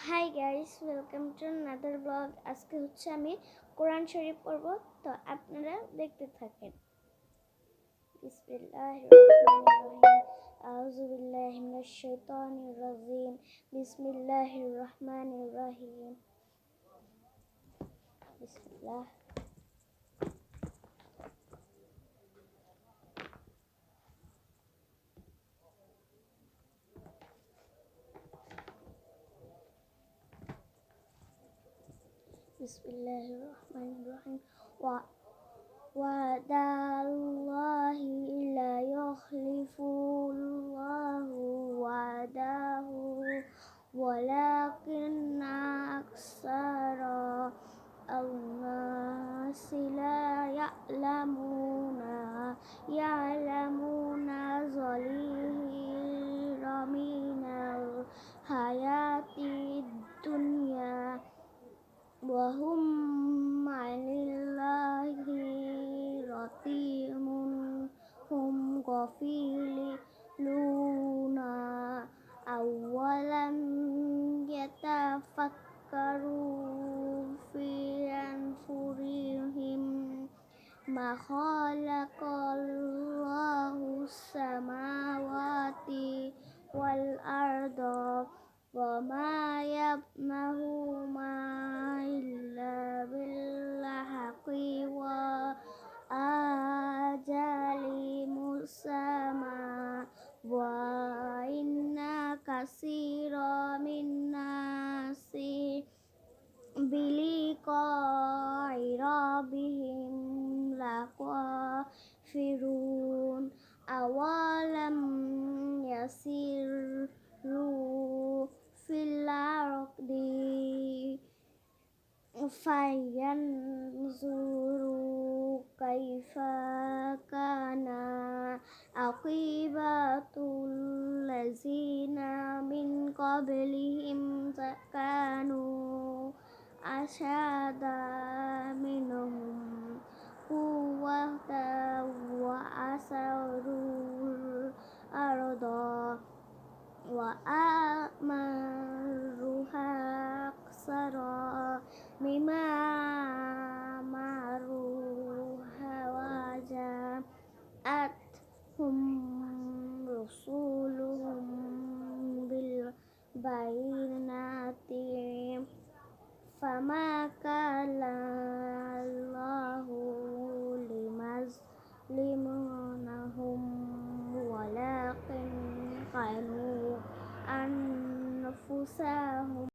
Hi guys, welcome to another blog. আজকে হচ্ছে আমি কোরআন শরীফ পড়ব, তো আপনারা দেখতে থাকেন। বিসমিল্লাহির রহমানির রহিম। আউযু বিল্লাহি মিনাশ শাইতানির রাজিম। বিসমিল্লাহির রহমানির রহিম। বিসমিল্লাহ। বিসমিল্লাহির রহমানির রহিম। وعد الله لا يخلف الله وعده ولكن أكثر الناس لا يعلمون ظاهرا من الحياة الدنيا وهم عن الآخرة هم غافلون أولم يتفكروا في أنفسهم ما خلق الله السماوات والأرض وما يبنهما إلا بالحق وأجل مسمى وإن كثيرا من الناس بلقاء ربهم لكافرون أولم يسيروا في الأرض فينظروا كيف كان عاقبة الذين من قبلهم كانوا أشد منهم قوة وأثروا الأرض وأمروها أكثر مما أمروها وجاءتهم رسلهم بالبينات فما كان الله ليظلمهم ولكن كانوا أنفسهم